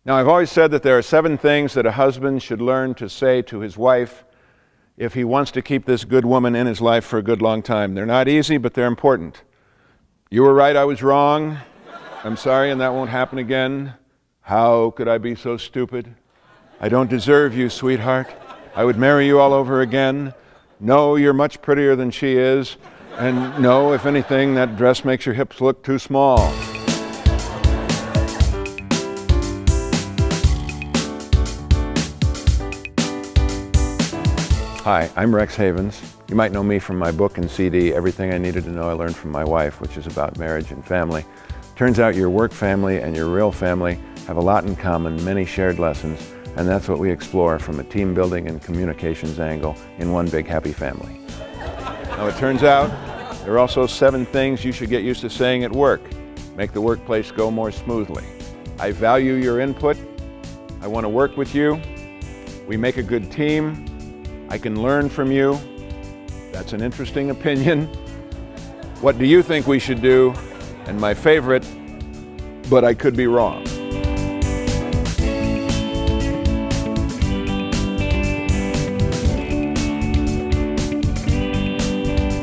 Now, I've always said that there are 7 things that a husband should learn to say to his wife if he wants to keep this good woman in his life for a good long time. They're not easy, but they're important. You were right, I was wrong. I'm sorry, and that won't happen again. How could I be so stupid? I don't deserve you, sweetheart. I would marry you all over again. No, you're much prettier than she is. And no, if anything, that dress makes your hips look too small. Hi, I'm Rex Havens. You might know me from my book and CD, Everything I Needed to Know I Learned from My Wife, which is about marriage and family. Turns out your work family and your real family have a lot in common, many shared lessons, and that's what we explore from a team building and communications angle in one big happy family. Now it turns out there are also 7 things you should get used to saying at work. Make the workplace go more smoothly. I value your input. I want to work with you. We make a good team. I can learn from you. That's an interesting opinion. What do you think we should do? And my favorite, but I could be wrong.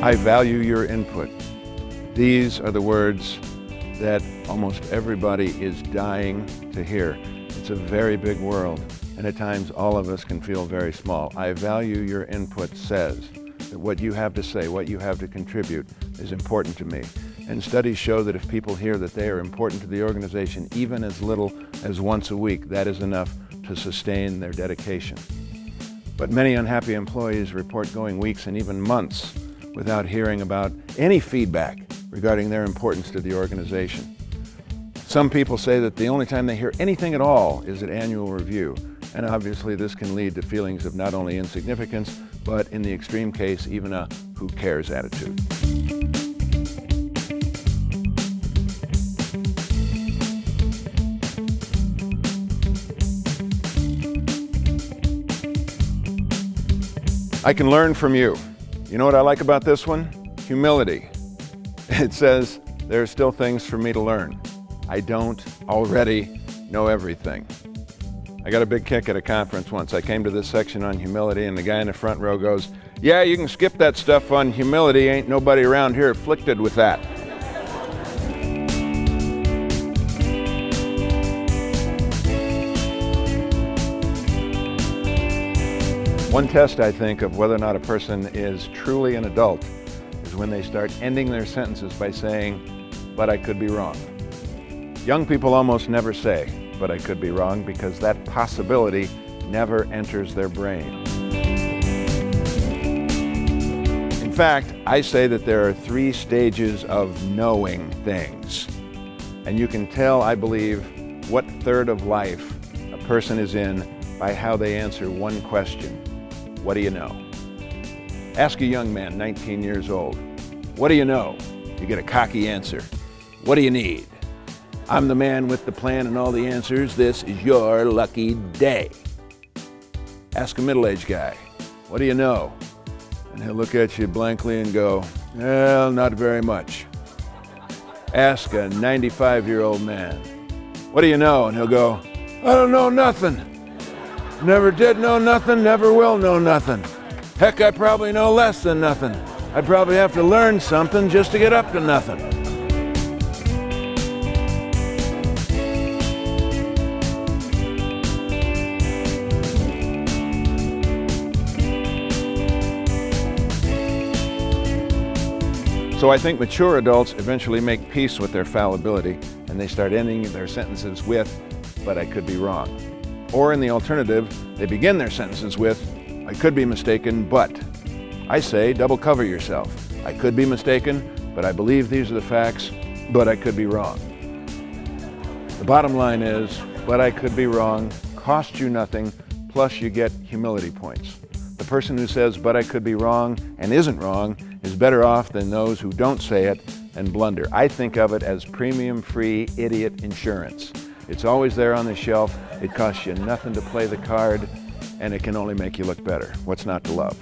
I value your input. These are the words that almost everybody is dying to hear. It's a very big world, and at times all of us can feel very small. I value your input says that what you have to say, what you have to contribute is important to me. And studies show that if people hear that they are important to the organization, even as little as once a week, that is enough to sustain their dedication. But many unhappy employees report going weeks and even months without hearing about any feedback regarding their importance to the organization. Some people say that the only time they hear anything at all is at annual review, and obviously this can lead to feelings of not only insignificance, but in the extreme case, even a who cares attitude. I can learn from you. You know what I like about this one? Humility. It says there are still things for me to learn. I don't already know everything. I got a big kick at a conference once. I came to this section on humility and the guy in the front row goes, "Yeah, you can skip that stuff on humility. Ain't nobody around here afflicted with that." One test, I think, of whether or not a person is truly an adult is when they start ending their sentences by saying, "But I could be wrong." Young people almost never say, "But I could be wrong," because that possibility never enters their brain. In fact, I say that there are 3 stages of knowing things. And you can tell, I believe, what third of life a person is in by how they answer one question. What do you know? Ask a young man, 19 years old, "What do you know?" You get a cocky answer. "What do you need?" "I'm the man with the plan and all the answers. This is your lucky day." Ask a middle-aged guy, "What do you know?" And he'll look at you blankly and go, "Well, not very much." Ask a 95-year-old man, "What do you know?" And he'll go, "I don't know nothing. Never did know nothing, never will know nothing. Heck, I probably know less than nothing. I'd probably have to learn something just to get up to nothing." So I think mature adults eventually make peace with their fallibility and they start ending their sentences with, "But I could be wrong." Or in the alternative, they begin their sentences with, "I could be mistaken, but." I say, double cover yourself. I could be mistaken, but I believe these are the facts, but I could be wrong. The bottom line is, "But I could be wrong," costs you nothing, plus you get humility points. The person who says, "But I could be wrong," and isn't wrong, is better off than those who don't say it and blunder. I think of it as premium-free idiot insurance. It's always there on the shelf, it costs you nothing to play the card, and it can only make you look better. What's not to love?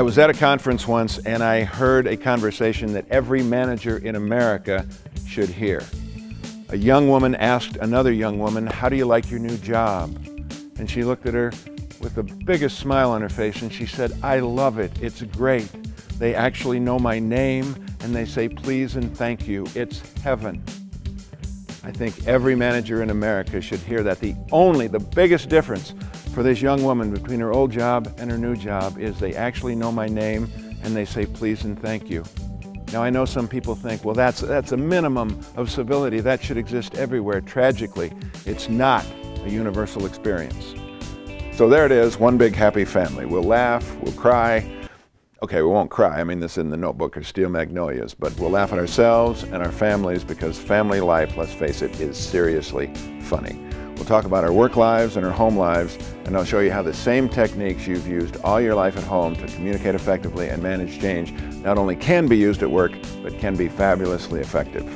I was at a conference once and I heard a conversation that every manager in America should hear. A young woman asked another young woman, "How do you like your new job?" And she looked at her with the biggest smile on her face and she said, "I love it. It's great. They actually know my name and they say please and thank you. It's heaven." I think every manager in America should hear that. The biggest difference for this young woman between her old job and her new job is they actually know my name and they say please and thank you. Now I know some people think, well, that's a minimum of civility. That should exist everywhere. Tragically, it's not a universal experience. So there it is, one big happy family. We'll laugh, we'll cry. Okay, we won't cry. I mean this in the notebook or Steel Magnolias, but we'll laugh at ourselves and our families because family life, let's face it, is seriously funny. We'll talk about our work lives and our home lives, and I'll show you how the same techniques you've used all your life at home to communicate effectively and manage change not only can be used at work, but can be fabulously effective.